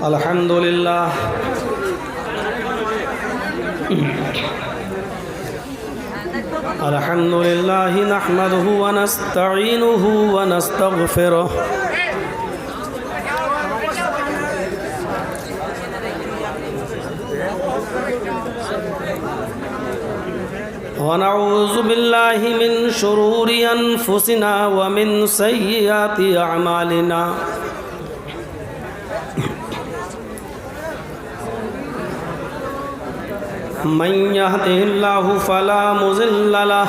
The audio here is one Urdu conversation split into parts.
الحمد لله الحمد لله نحمده ونستعينه ونستغفره ونعوذ بالله من شرور أنفسنا ومن سيئات أعمالنا من يهده الله فلا مضل له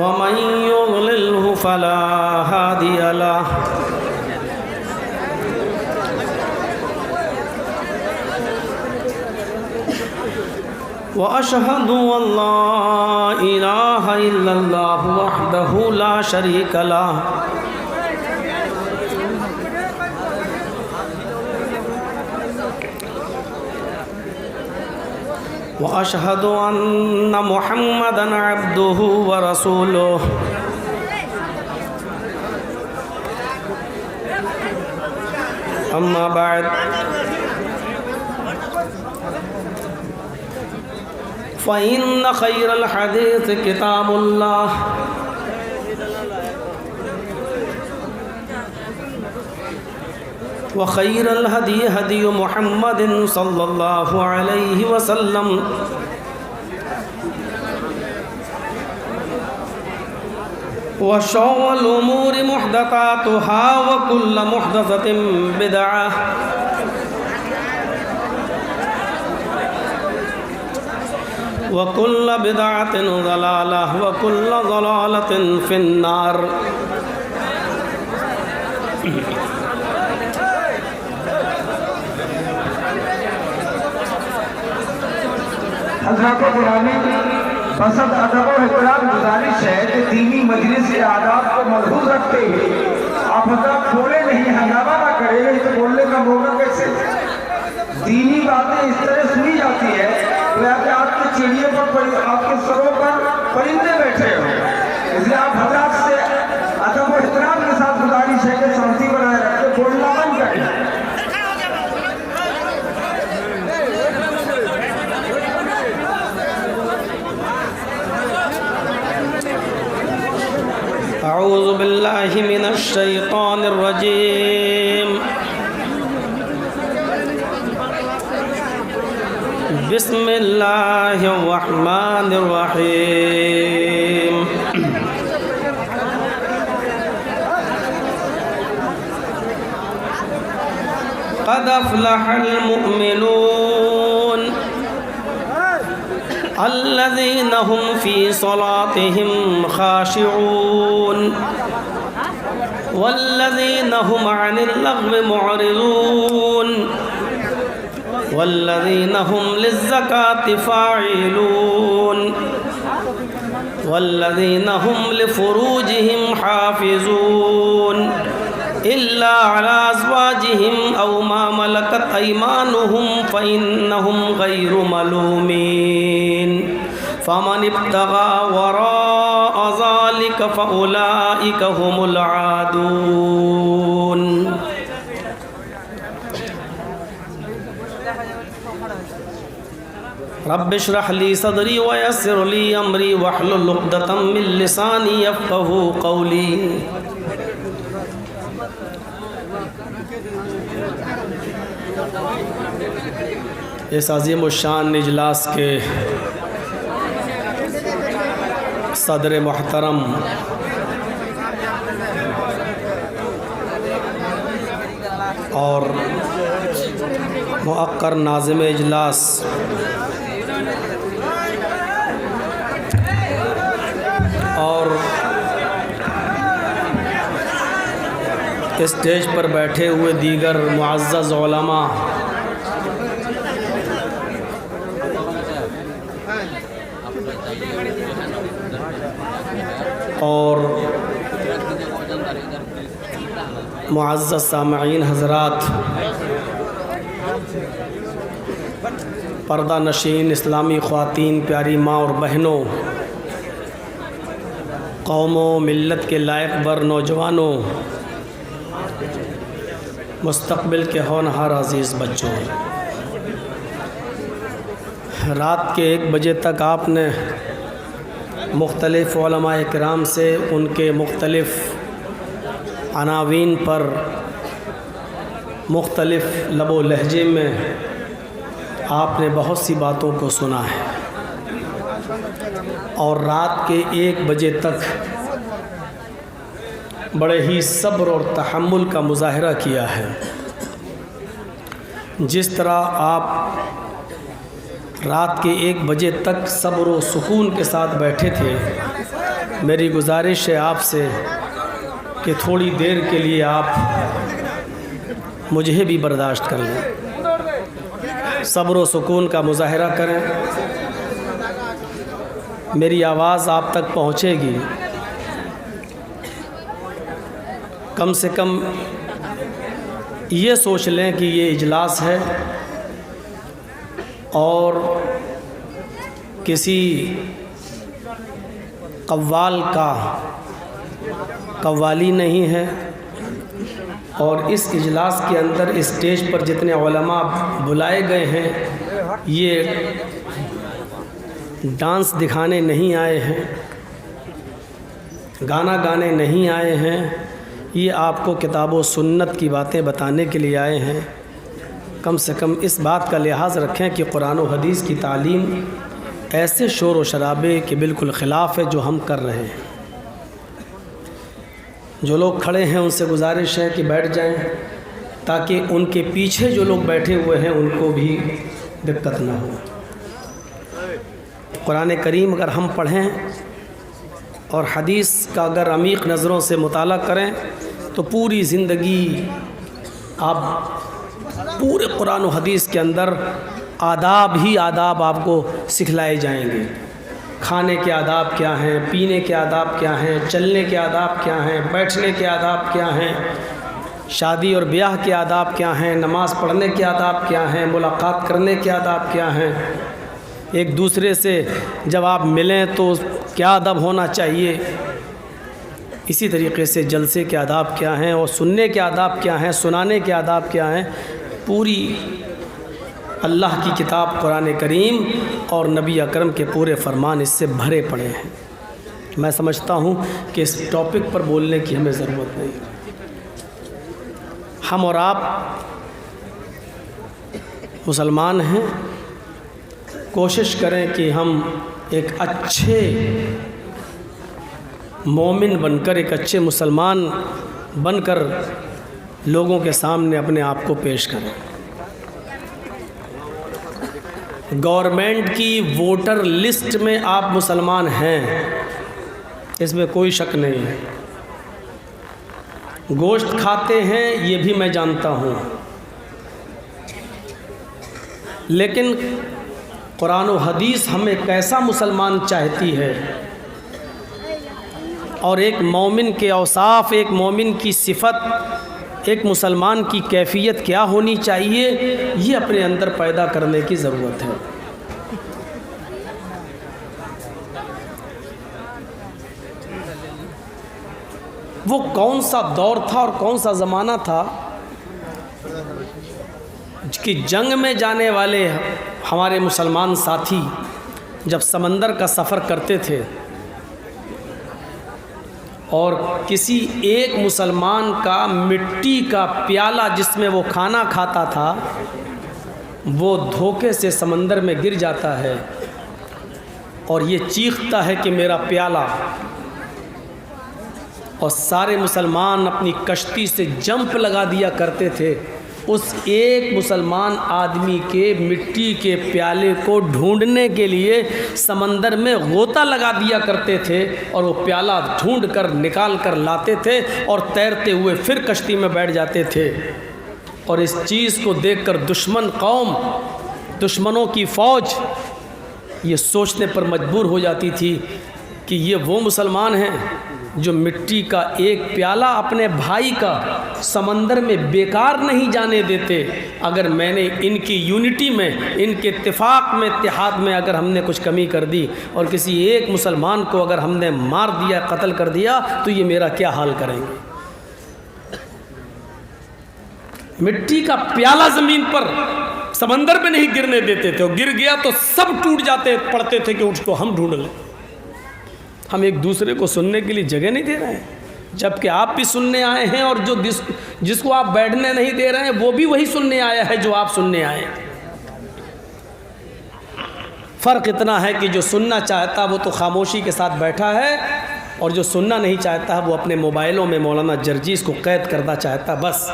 ومن يضلله فلا هادي له وأشهد أن لا إله إلا الله وحده لا شريك له وأشهد أن محمدًا عبده ورسوله أما بعد فإن خير الحديث كتاب الله وخير الهدي هدي محمد صلى الله عليه وسلم وشر الأمور محدثاتها وكل محدثة بدعة وكل بدعة ضلالة وكل ضلالة في النار حضرات گرامی بسط ادب و احترام گزارش ہے کہ دینی مجلس کے آداب کو ملحوظ رکھتے ہوئے آپ حضرات بولے نہیں، ہنگامہ نہ کرے گا، تو بولنے کا موقع کیسے؟ دینی باتیں اس طرح سنی جاتی ہے کہ آپ کے چڑیے پر آپ کے سروں پر پرندے بیٹھے ہو، اس لیے آپ حضرات سے ادب و احترام کے ساتھ گزارش ہے کہ سمجھی بنائے رکھتے، بولنا بند کریں۔ أعوذ بالله من الشيطان الرجيم بسم الله الرحمن الرحيم قد أفلح المؤمنون الذين هم في صلاتهم خاشعون والذين هم عن اللغو معرضون والذين هم للزكاة فاعلون والذين هم لفروجهم حافظون إلا على أزواجهم أو ما ملكت أيمانهم فإنهم غير ملومين فمن ابتغى وراء ذلك فأولئك هم العادون رب اشرح لي صدري ويسر لي أمري واحلل عقدة من لساني يفقهوا قولي اس عظیم الشان اجلاس کے صدر محترم اور مؤقر ناظم اجلاس اور اسٹیج پر بیٹھے ہوئے دیگر معزز علماء اور معزز سامعین حضرات، پردہ نشین اسلامی خواتین، پیاری ماں اور بہنوں، قوموں، ملت کے لائق بر نوجوانوں، مستقبل کے ہونہار عزیز بچوں، رات کے 1 بجے تک آپ نے مختلف علماء کرام سے ان کے مختلف عناوین پر مختلف لب و لہجے میں آپ نے بہت سی باتوں کو سنا ہے، اور رات کے 1 بجے تک بڑے ہی صبر اور تحمل کا مظاہرہ کیا ہے۔ جس طرح آپ رات کے 1 بجے تک صبر و سکون کے ساتھ بیٹھے تھے، میری گزارش ہے آپ سے کہ تھوڑی دیر کے لیے آپ مجھے بھی برداشت کر لیں، صبر و سکون کا مظاہرہ کریں، میری آواز آپ تک پہنچے گی۔ کم سے کم یہ سوچ لیں کہ یہ اجلاس ہے اور کسی قوال کا قوالی نہیں ہے، اور اس اجلاس کے اندر اسٹیج پر جتنے علماء بلائے گئے ہیں یہ ڈانس دکھانے نہیں آئے ہیں، گانا گانے نہیں آئے ہیں، یہ آپ کو کتاب و سنت کی باتیں بتانے کے لیے آئے ہیں۔ کم سے کم اس بات کا لحاظ رکھیں کہ قرآن و حدیث کی تعلیم ایسے شور و شرابے کے بالکل خلاف ہے جو ہم کر رہے ہیں۔ جو لوگ کھڑے ہیں ان سے گزارش ہے کہ بیٹھ جائیں تاکہ ان کے پیچھے جو لوگ بیٹھے ہوئے ہیں ان کو بھی دقت نہ ہو۔ قرآن کریم اگر ہم پڑھیں اور حدیث کا اگر عمیق نظروں سے مطالعہ کریں تو پوری زندگی آپ پورے قرآن و حدیث کے اندر آداب ہی آداب آپ کو سکھلائے جائیں گے۔ کھانے کے آداب کیا ہیں، پینے کے آداب کیا ہیں، چلنے کے آداب کیا ہیں، بیٹھنے کے آداب کیا ہیں، شادی اور بیاہ کے آداب کیا ہیں، نماز پڑھنے کے آداب کیا ہیں، ملاقات کرنے کے آداب کیا ہیں، ایک دوسرے سے جب آپ ملیں تو کیا ادب ہونا چاہیے، اسی طریقے سے جلسے کے آداب کیا ہیں، اور سننے کے آداب کیا ہیں، سنانے کے آداب کیا ہیں۔ پوری اللہ کی کتاب قرآن کریم اور نبی اکرم کے پورے فرمان اس سے بھرے پڑے ہیں۔ میں سمجھتا ہوں کہ اس ٹاپک پر بولنے کی ہمیں ضرورت نہیں۔ ہم اور آپ مسلمان ہیں، کوشش کریں کہ ہم ایک اچھے مومن بن کر، ایک اچھے مسلمان بن کر لوگوں کے سامنے اپنے آپ کو پیش کریں۔ گورنمنٹ کی ووٹر لسٹ میں آپ مسلمان ہیں، اس میں کوئی شک نہیں ہے۔ گوشت کھاتے ہیں یہ بھی میں جانتا ہوں، لیکن قرآن و حدیث ہمیں کیسا مسلمان چاہتی ہے، اور ایک مومن کے اوصاف، ایک مومن کی صفت، ایک مسلمان کی کیفیت کیا ہونی چاہیے، یہ اپنے اندر پیدا کرنے کی ضرورت ہے۔ وہ کون سا دور تھا اور کون سا زمانہ تھا کہ جنگ میں جانے والے ہمارے مسلمان ساتھی جب سمندر کا سفر کرتے تھے اور کسی ایک مسلمان کا مٹی کا پیالہ جس میں وہ کھانا کھاتا تھا وہ دھوکے سے سمندر میں گر جاتا ہے اور یہ چیختا ہے کہ میرا پیالہ، اور سارے مسلمان اپنی کشتی سے جمپ لگا دیا کرتے تھے اس ایک مسلمان آدمی کے مٹی کے پیالے کو ڈھونڈنے کے لیے سمندر میں غوطہ لگا دیا کرتے تھے، اور وہ پیالہ ڈھونڈ کر نکال کر لاتے تھے اور تیرتے ہوئے پھر کشتی میں بیٹھ جاتے تھے۔ اور اس چیز کو دیکھ کر دشمن قوم، دشمنوں کی فوج یہ سوچنے پر مجبور ہو جاتی تھی کہ یہ وہ مسلمان ہیں جو مٹی کا ایک پیالہ اپنے بھائی کا سمندر میں بیکار نہیں جانے دیتے۔ اگر میں نے ان کی یونٹی میں، ان کے اتفاق میں، اتحاد میں اگر ہم نے کچھ کمی کر دی اور کسی ایک مسلمان کو اگر ہم نے مار دیا، قتل کر دیا، تو یہ میرا کیا حال کریں گے؟ مٹی کا پیالہ زمین پر سمندر میں نہیں گرنے دیتے تھے، اور گر گیا تو سب ٹوٹ جاتے، پڑتے تھے کہ اس کو ہم ڈھونڈ لیں۔ ہم ایک دوسرے کو سننے کے لیے جگہ نہیں دے رہے ہیں، جبکہ آپ بھی سننے آئے ہیں، اور جو جس کو آپ بیٹھنے نہیں دے رہے ہیں وہ بھی وہی سننے آیا ہے جو آپ سننے آئے ہیں۔ فرق اتنا ہے کہ جو سننا چاہتا وہ تو خاموشی کے ساتھ بیٹھا ہے، اور جو سننا نہیں چاہتا وہ اپنے موبائلوں میں مولانا جرجیز کو قید کرنا چاہتا، بس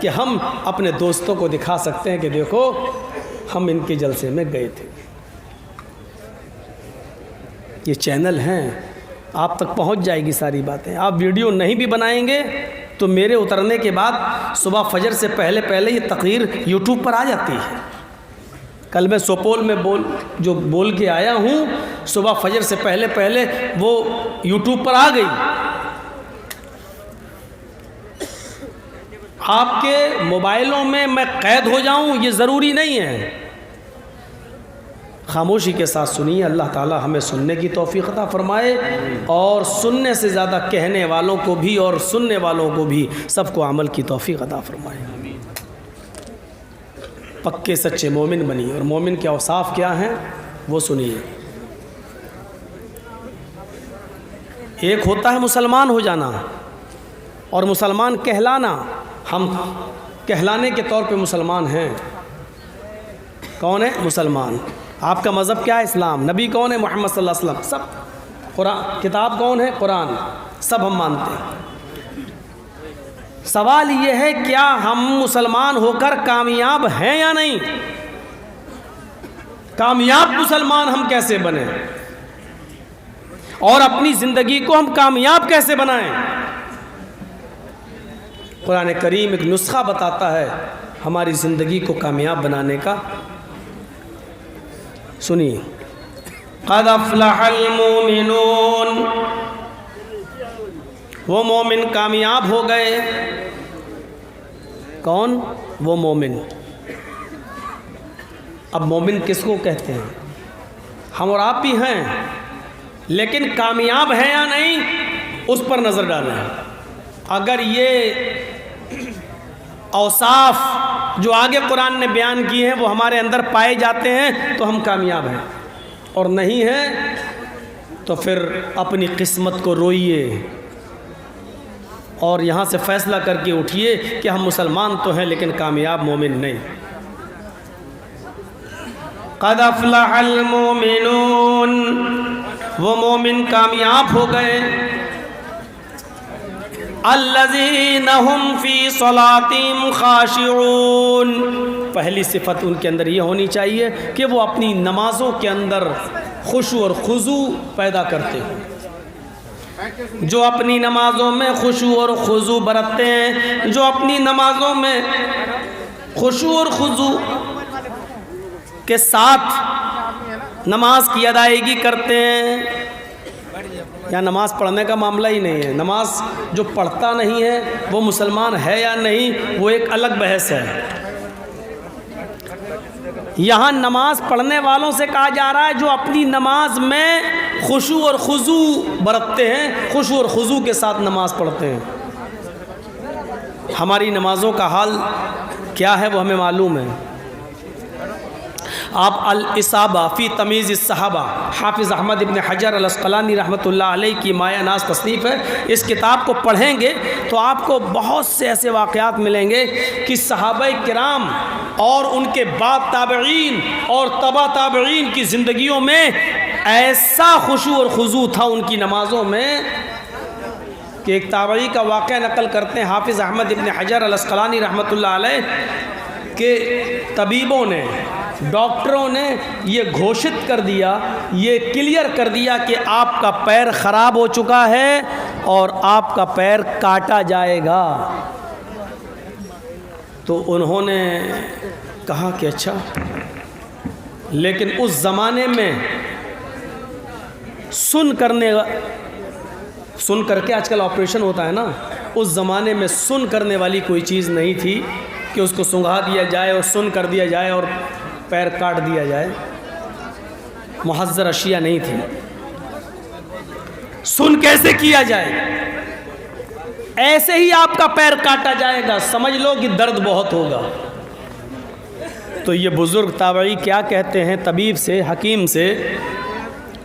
کہ ہم اپنے دوستوں کو دکھا سکتے ہیں کہ دیکھو ہم ان کے جلسے میں گئے تھے۔ یہ چینل ہیں، آپ تک پہنچ جائے گی ساری باتیں۔ آپ ویڈیو نہیں بھی بنائیں گے تو میرے اترنے کے بعد صبح فجر سے پہلے یہ تقریر یوٹیوب پر آ جاتی ہے۔ کل میں سپول میں بول کے آیا ہوں، صبح فجر سے پہلے وہ یوٹیوب پر آ گئی۔ آپ کے موبائلوں میں میں قید ہو جاؤں یہ ضروری نہیں ہے۔ خاموشی کے ساتھ سنیے، اللہ تعالی ہمیں سننے کی توفیق عطا فرمائے، اور سننے سے زیادہ کہنے والوں کو بھی اور سننے والوں کو بھی سب کو عمل کی توفیق عطا فرمائے۔ پکے سچے مومن بنیے، اور مومن کے اوصاف کیا ہیں وہ سنیے۔ ایک ہوتا ہے مسلمان ہو جانا اور مسلمان کہلانا۔ ہم کہلانے کے طور پہ مسلمان ہیں۔ کون ہے مسلمان؟ آپ کا مذہب کیا ہے؟ اسلام۔ نبی کون ہے؟ محمد صلی اللہ علیہ وسلم۔ سب قرآن، کتاب کون ہے؟ قرآن، سب ہم مانتے ہیں۔ سوال یہ ہے کیا ہم مسلمان ہو کر کامیاب ہیں یا نہیں؟ کامیاب مسلمان ہم کیسے بنیں، اور اپنی زندگی کو ہم کامیاب کیسے بنائیں؟ قرآن کریم ایک نسخہ بتاتا ہے ہماری زندگی کو کامیاب بنانے کا۔ سنیے، قد افلح المومنون، وہ مومن کامیاب ہو گئے۔ کون؟ وہ مومن۔ اب مومن کس کو کہتے ہیں؟ ہم اور آپ بھی ہیں، لیکن کامیاب ہے یا نہیں اس پر نظر ڈالیں۔ اگر یہ اوصاف جو آگے قرآن نے بیان کیے ہیں وہ ہمارے اندر پائے جاتے ہیں تو ہم کامیاب ہیں، اور نہیں ہیں تو پھر اپنی قسمت کو روئیے اور یہاں سے فیصلہ کر کے اٹھیے کہ ہم مسلمان تو ہیں لیکن کامیاب مومن نہیں۔ قد افلح المومنون، وہ مومن کامیاب ہو گئے۔ الذین هم فی صلاتہم خاشعون، پہلی صفت ان کے اندر یہ ہونی چاہیے کہ وہ اپنی نمازوں کے اندر خشوع اور خضوع پیدا کرتے ہیں۔ جو اپنی نمازوں میں خشوع اور خضوع برتتے ہیں، جو اپنی نمازوں میں خشوع اور خضوع کے ساتھ نماز کی ادائیگی کرتے ہیں، یا نماز پڑھنے کا معاملہ ہی نہیں ہے، نماز جو پڑھتا نہیں ہے وہ مسلمان ہے یا نہیں وہ ایک الگ بحث ہے۔ یہاں نماز پڑھنے والوں سے کہا جا رہا ہے جو اپنی نماز میں خشوع اور خضوع برتتے ہیں، خشوع اور خضوع کے ساتھ نماز پڑھتے ہیں۔ ہماری نمازوں کا حال کیا ہے وہ ہمیں معلوم ہے۔ آپ الاصابہ فی تمیز الصحابہ، حافظ احمد ابن حجر العسقلانی رحمۃ اللہ علیہ کی مایہ ناز تصنیف ہے، اس کتاب کو پڑھیں گے تو آپ کو بہت سے ایسے واقعات ملیں گے کہ صحابہ کرام اور ان کے بعد تابعین اور تبع تابعین کی زندگیوں میں ایسا خشوع اور خضوع تھا ان کی نمازوں میں کہ ایک تابعی کا واقعہ نقل کرتے ہیں حافظ احمد ابن حجر العسقلانی رحمۃ اللہ علیہ کہ طبیبوں نے، ڈاکٹروں نے یہ گھوشت کر دیا، یہ کلیئر کر دیا کہ آپ کا پیر خراب ہو چکا ہے اور آپ کا پیر کاٹا جائے گا۔ تو انہوں نے کہا کہ اچھا، لیکن اس زمانے میں سن کر کے آج کل آپریشن ہوتا ہے نا، اس زمانے میں سن کرنے والی کوئی چیز نہیں تھی کہ اس کو سنگھا دیا جائے اور سن کر دیا جائے اور پیر کاٹ دیا جائے، محذر اشیاء نہیں تھی۔ سن کیسے کیا جائے؟ ایسے ہی آپ کا پیر کاٹا جائے گا، سمجھ لو کہ درد بہت ہوگا۔ تو یہ بزرگ تابعی کیا کہتے ہیں طبیب سے، حکیم سے،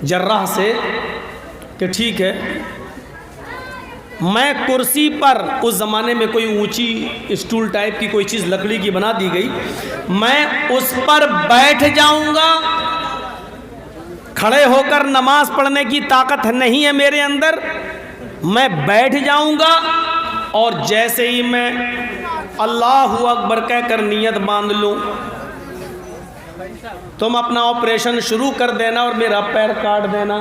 جراح سے کہ ٹھیک ہے، میں کرسی پر، اس زمانے میں کوئی اونچی اسٹول ٹائپ کی کوئی چیز لکڑی کی بنا دی گئی، میں اس پر بیٹھ جاؤں گا، کھڑے ہو کر نماز پڑھنے کی طاقت نہیں ہے میرے اندر، میں بیٹھ جاؤں گا، اور جیسے ہی میں اللہ اکبر کہہ کر نیت باندھ لوں، تم اپنا آپریشن شروع کر دینا اور میرا پیر کاٹ دینا۔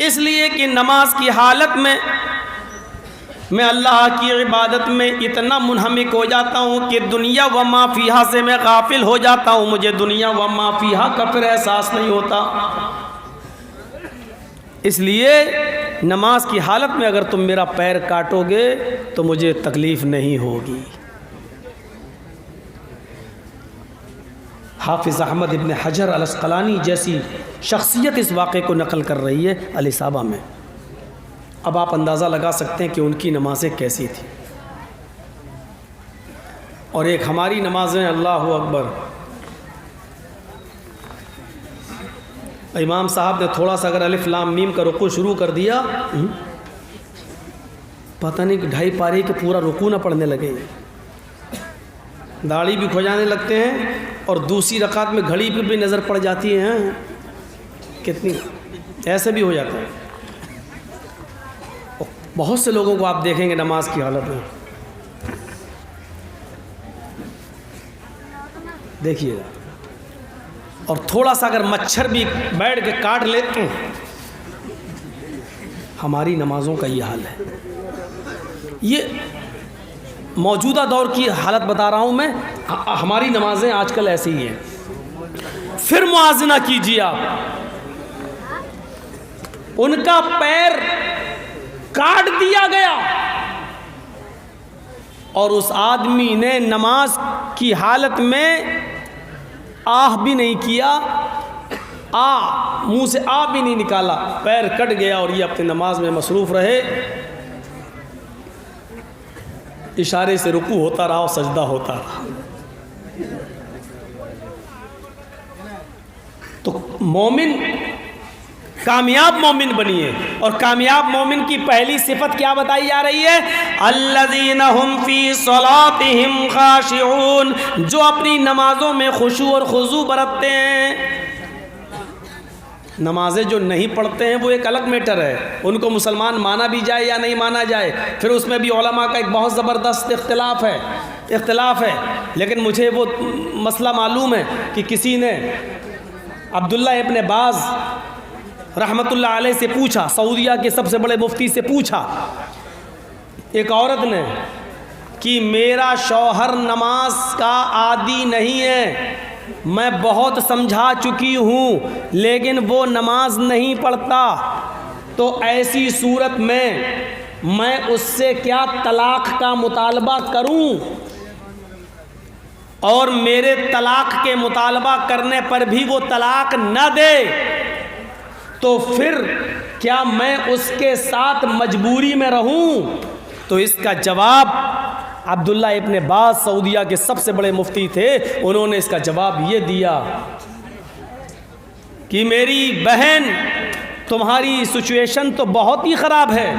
اس لیے کہ نماز کی حالت میں اللہ کی عبادت میں اتنا منہمک ہو جاتا ہوں کہ دنیا و ما فیہا سے میں غافل ہو جاتا ہوں، مجھے دنیا و ما فیہا کا پھر احساس نہیں ہوتا۔ اس لیے نماز کی حالت میں اگر تم میرا پیر کاٹو گے تو مجھے تکلیف نہیں ہوگی۔ حافظ احمد ابن حجر الاسقلانی جیسی شخصیت اس واقعے کو نقل کر رہی ہے الاصابہ میں۔ اب آپ اندازہ لگا سکتے ہیں کہ ان کی نمازیں کیسی تھیں، اور ایک ہماری نمازیں، اللہ اکبر۔ امام صاحب نے تھوڑا سا اگر الف لام میم کا رکوع شروع کر دیا، پتہ نہیں کہ 2.5 پارے کے پورا رکوع نہ پڑھنے لگے، داڑھی بھی کھجانے لگتے ہیں، اور دوسری رکعت میں گھڑی پہ بھی نظر پڑ جاتی ہے، کتنی ایسے بھی ہو جاتا ہے۔ بہت سے لوگوں کو آپ دیکھیں گے نماز کی حالت میں، دیکھیے گا، اور تھوڑا سا اگر مچھر بھی بیٹھ کے کاٹ لیتے ہیں، ہماری نمازوں کا یہ حال ہے۔ یہ موجودہ دور کی حالت بتا رہا ہوں میں، ہماری نمازیں آج کل ایسی ہی ہیں۔ پھر موازنہ کیجیے آپ، ان کا پیر کاٹ دیا گیا اور اس آدمی نے نماز کی حالت میں آہ بھی نہیں کیا، منہ سے آہ بھی نہیں نکالا، پیر کٹ گیا اور یہ اپنی نماز میں مصروف رہے، اشارے سے رکوع ہوتا رہا اور سجدہ ہوتا رہا۔ تو مومن، کامیاب مومن بنیے، اور کامیاب مومن کی پہلی صفت کیا بتائی جا رہی ہے؟ الذین هم فی صلاتهم خاشعون، جو اپنی نمازوں میں خشوع اور خضوع برتتے ہیں۔ نمازیں جو نہیں پڑھتے ہیں وہ ایک الگ میٹر ہے، ان کو مسلمان مانا بھی جائے یا نہیں مانا جائے، پھر اس میں بھی علماء کا ایک بہت زبردست اختلاف ہے، لیکن مجھے وہ مسئلہ معلوم ہے کہ کسی نے عبداللہ ابن باز رحمۃ اللہ علیہ سے پوچھا، سعودیہ کے سب سے بڑے مفتی سے پوچھا، ایک عورت نے، کہ میرا شوہر نماز کا عادی نہیں ہے، میں بہت سمجھا چکی ہوں لیکن وہ نماز نہیں پڑھتا، تو ایسی صورت میں اس سے کیا طلاق کا مطالبہ کروں؟ اور میرے طلاق کے مطالبہ کرنے پر بھی وہ طلاق نہ دے تو پھر کیا میں اس کے ساتھ مجبوری میں رہوں؟ تو اس کا جواب، عبداللہ ابن باز سعودیہ کے سب سے بڑے مفتی تھے، انہوں نے اس کا جواب یہ دیا کہ میری بہن، تمہاری سچویشن تو بہت ہی خراب ہے،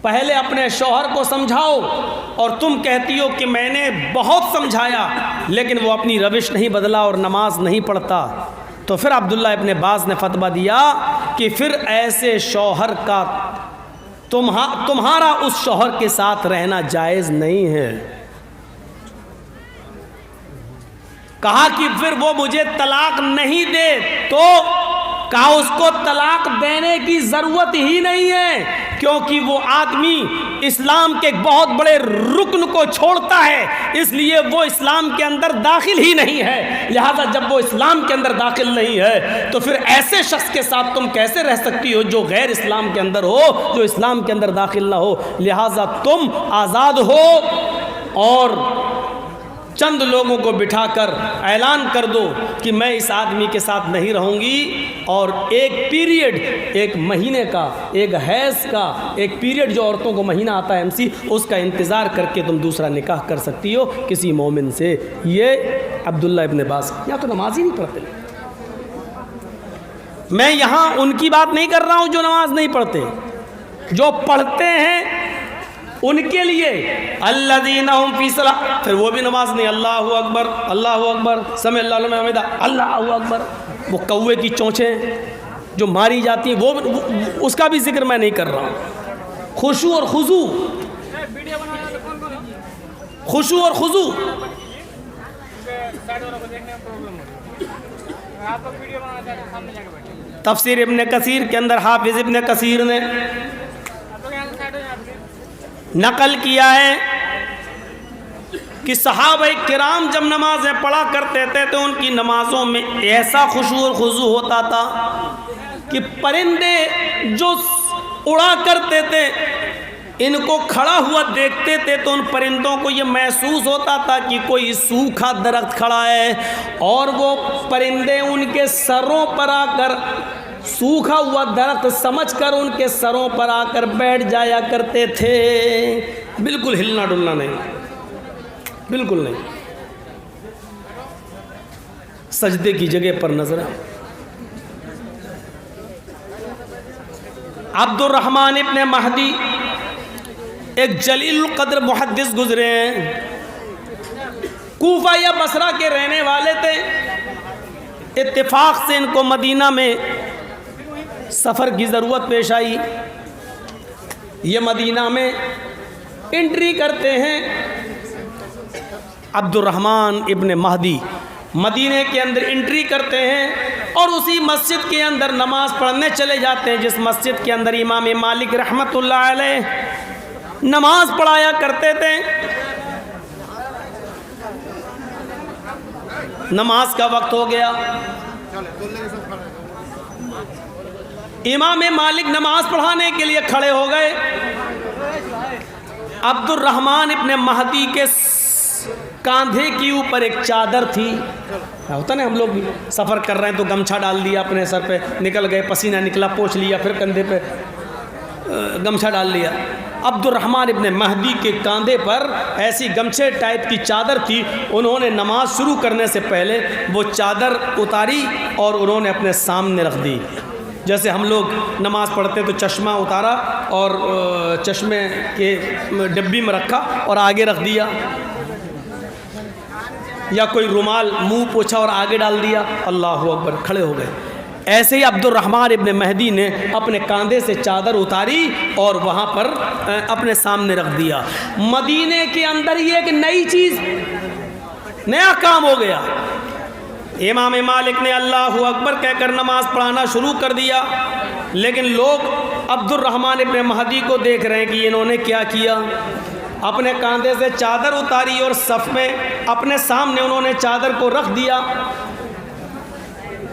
پہلے اپنے شوہر کو سمجھاؤ، اور تم کہتی ہو کہ میں نے بہت سمجھایا لیکن وہ اپنی روش نہیں بدلا اور نماز نہیں پڑھتا۔ تو پھر عبداللہ ابن باز نے فتویٰ دیا کہ پھر ایسے شوہر کا تمہارا اس شوہر کے ساتھ رہنا جائز نہیں ہے۔ کہا کہ پھر وہ مجھے طلاق نہیں دے، تو کہا اس کو طلاق دینے کی ضرورت ہی نہیں ہے، کیونکہ وہ آدمی اسلام کے ایک بہت بڑے رکن کو چھوڑتا ہے، اس لیے وہ اسلام کے اندر داخل ہی نہیں ہے۔ لہذا جب وہ اسلام کے اندر داخل نہیں ہے تو پھر ایسے شخص کے ساتھ تم کیسے رہ سکتی ہو جو غیر اسلام کے اندر ہو، جو اسلام کے اندر داخل نہ ہو؟ لہذا تم آزاد ہو اور چند لوگوں کو بٹھا کر اعلان کر دو کہ میں اس آدمی کے ساتھ نہیں رہوں گی، اور ایک پیریڈ، ایک مہینے کا، ایک حیض کا ایک پیریڈ جو عورتوں کو مہینہ آتا ہے MC، اس کا انتظار کر کے تم دوسرا نکاح کر سکتی ہو کسی مومن سے۔ یہ عبداللہ ابن عباس، یا تو نماز ہی نہیں پڑھتے۔ میں یہاں ان کی بات نہیں کر رہا ہوں جو نماز نہیں پڑھتے، جو پڑھتے ہیں ان کے لیے الذین هم فی صلاۃ، پھر وہ بھی نماز نہیں، اللہ اکبر اللہ اکبر سمع اللہ لمن حمدہ اللہ اکبر، وہ کوے کی چونچیں جو ماری جاتی ہیں وہ اس کا بھی ذکر میں نہیں کر رہا ہوں۔ خشوع اور خضوع، خشوع اور خضوع، تفسیر ابن کثیر کے اندر حافظ ابن کثیر نے نقل کیا ہے کہ صحابہ کرام جب نمازیں پڑھا کرتے تھے تو ان کی نمازوں میں ایسا خشوع اور خضوع ہوتا تھا کہ پرندے جو اڑا کرتے تھے ان کو کھڑا ہوا دیکھتے تھے تو ان پرندوں کو یہ محسوس ہوتا تھا کہ کوئی سوکھا درخت کھڑا ہے، اور وہ پرندے ان کے سروں پر آ کر سوکھا ہوا درخت سمجھ کر ان کے سروں پر آ کر بیٹھ جایا کرتے تھے، بالکل ہلنا ڈلنا نہیں، بالکل نہیں، سجدے کی جگہ پر نظر۔ عبد الرحمن ابن مہدی ایک جلیل القدر محدث گزرے ہیں، کوفہ یا بصرہ کے رہنے والے تھے۔ اتفاق سے ان کو مدینہ میں سفر کی ضرورت پیش آئی، یہ مدینہ میں انٹری کرتے ہیں۔ عبد الرحمن ابن مہدی مدینہ کے اندر انٹری کرتے ہیں اور اسی مسجد کے اندر نماز پڑھنے چلے جاتے ہیں جس مسجد کے اندر امام مالک رحمۃ اللہ علیہ نماز پڑھایا کرتے تھے۔ نماز کا وقت ہو گیا، امام مالک نماز پڑھانے کے لیے کھڑے ہو گئے۔ عبد الرحمن ابن مہدی کے کاندھے کے اوپر ایک چادر تھی، ہوتا نا ہم لوگ بھی سفر کر رہے ہیں تو گمچھا ڈال دیا اپنے سر پہ، نکل گئے، پسینہ نکلا پوچھ لیا، پھر کندھے پہ گمچھا ڈال لیا۔ عبد الرحمن ابن مہدی کے کاندھے پر ایسی گمچھے ٹائپ کی چادر تھی، انہوں نے نماز شروع کرنے سے پہلے وہ چادر اتاری اور انہوں نے اپنے سامنے رکھ دی۔ جیسے ہم لوگ نماز پڑھتے تو چشمہ اتارا اور چشمے کے ڈبی میں رکھا اور آگے رکھ دیا، یا کوئی رومال منہ پوچھا اور آگے ڈال دیا، اللہ اکبر، کھڑے ہو گئے۔ ایسے ہی عبد الرحمن ابن مہدی نے اپنے کاندھے سے چادر اتاری اور وہاں پر اپنے سامنے رکھ دیا۔ مدینے کے اندر یہ ایک نئی چیز، نیا کام ہو گیا۔ امام مالک نے اللہ اکبر کہہ کر نماز پڑھانا شروع کر دیا، لیکن لوگ عبد الرحمن ابن مہدی کو دیکھ رہے ہیں کہ انہوں نے کیا کیا۔ اپنے کاندھے سے چادر اتاری اور صف میں اپنے سامنے انہوں نے چادر کو رکھ دیا۔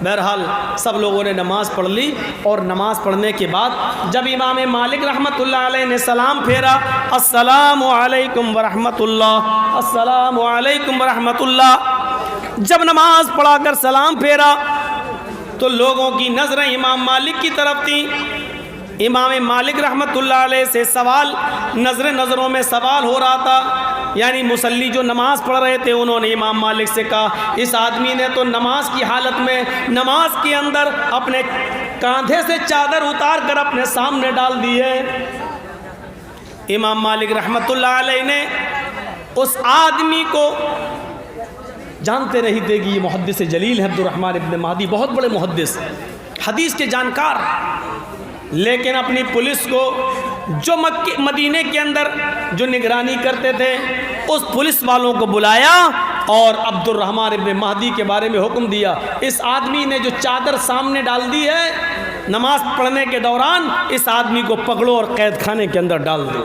بہرحال سب لوگوں نے نماز پڑھ لی، اور نماز پڑھنے کے بعد جب امام مالک رحمۃ اللہ علیہ نے سلام پھیرا، السلام علیکم ورحمۃ اللہ، السلام علیکم ورحمۃ اللہ، جب نماز پڑھا کر سلام پھیرا تو لوگوں کی نظریں امام مالک کی طرف تھیں۔ امام مالک رحمۃ اللہ علیہ سے سوال، نظروں میں سوال ہو رہا تھا، یعنی مصلی جو نماز پڑھ رہے تھے انہوں نے امام مالک سے کہا اس آدمی نے تو نماز کی حالت میں نماز کے اندر اپنے کاندھے سے چادر اتار کر اپنے سامنے ڈال دی ہے۔ امام مالک رحمۃ اللہ علیہ نے اس آدمی کو، جانتے نہیں تھے کہ یہ محدث جلیل ہے عبد الرحمن ابن مہدی، بہت بڑے محدث، حدیث کے جانکار، لیکن اپنی پولیس کو جو مدینے کے اندر جو نگرانی کرتے تھے اس پولیس والوں کو بلایا اور عبد الرحمن ابن مہدی کے بارے میں حکم دیا، اس آدمی نے جو چادر سامنے ڈال دی ہے نماز پڑھنے کے دوران، اس آدمی کو پکڑو اور قید خانے کے اندر ڈال دو۔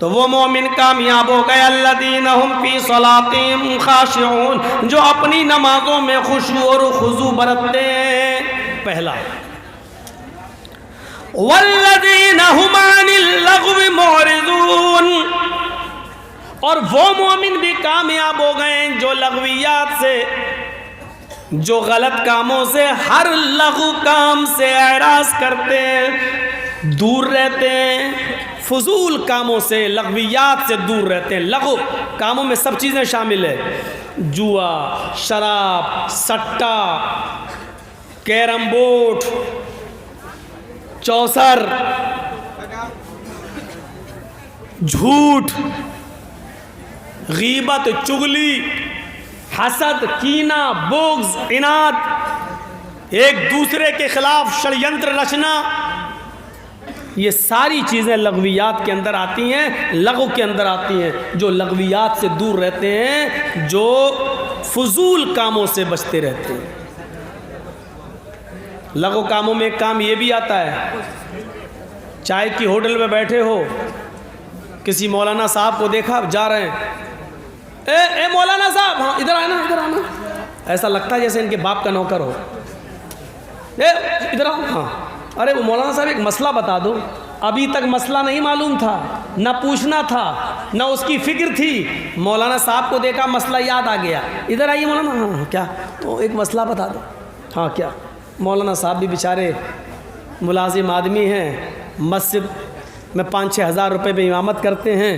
تو وہ مومن کامیاب ہو گئے الذین ہم فی صلاتہم خاشعون، جو اپنی نمازوں میں خشوع اور خضوع برتتے ہیں۔ پہلا والذین ہم عن اللغو معرضون، اور وہ مومن بھی کامیاب ہو گئے جو لغویات سے، جو غلط کاموں سے، ہر لغو کام سے اعراض کرتے ہیں، دور رہتے ہیں، فضول کاموں سے، لغویات سے دور رہتے ہیں۔ لغو کاموں میں سب چیزیں شامل ہیں، جوا، شراب، سٹا، کیرم بورڈ، چوسر، جھوٹ، غیبت، چغلی، حسد، کینہ، بغض، عناد، ایک دوسرے کے خلاف شڑینتر رچنا، یہ ساری چیزیں لغویات کے اندر آتی ہیں، لغو کے اندر آتی ہیں۔ جو لغویات سے دور رہتے ہیں، جو فضول کاموں سے بچتے رہتے ہیں۔ لغو کاموں میں ایک کام یہ بھی آتا ہے، چائے کی ہوٹل میں بیٹھے ہو، کسی مولانا صاحب کو دیکھا جا رہے ہیں، اے مولانا صاحب، ہاں ادھر آنا، ادھر آنا، ایسا لگتا ہے جیسے ان کے باپ کا نوکر ہو، ادھر آؤ، ہاں، ارے وہ مولانا صاحب ایک مسئلہ بتا دو، ابھی تک مسئلہ نہیں معلوم تھا، نہ پوچھنا تھا، نہ اس کی فکر تھی، مولانا صاحب کو دیکھا مسئلہ یاد آ گیا، ادھر آئیے مولانا، ہاں کیا، تو ایک مسئلہ بتا دو، ہاں کیا۔ مولانا صاحب بھی بیچارے ملازم آدمی ہیں، مسجد میں 5-6 ہزار روپے میں امامت کرتے ہیں،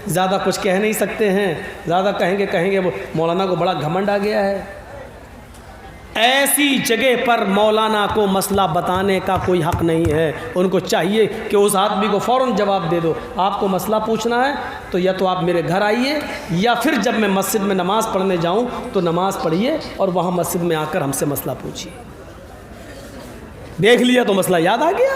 زیادہ کچھ کہہ نہیں سکتے ہیں، زیادہ کہیں گے وہ مولانا کو بڑا گھمنڈ آ گیا ہے۔ ایسی جگہ پر مولانا کو مسئلہ بتانے کا کوئی حق نہیں ہے، ان کو چاہیے کہ اس آدمی کو فوراً جواب دے دو، آپ کو مسئلہ پوچھنا ہے تو یا تو آپ میرے گھر آئیے، یا پھر جب میں مسجد میں نماز پڑھنے جاؤں تو نماز پڑھیے اور وہاں مسجد میں آ کر ہم سے مسئلہ پوچھیے۔ دیکھ لیا تو مسئلہ یاد آ گیا۔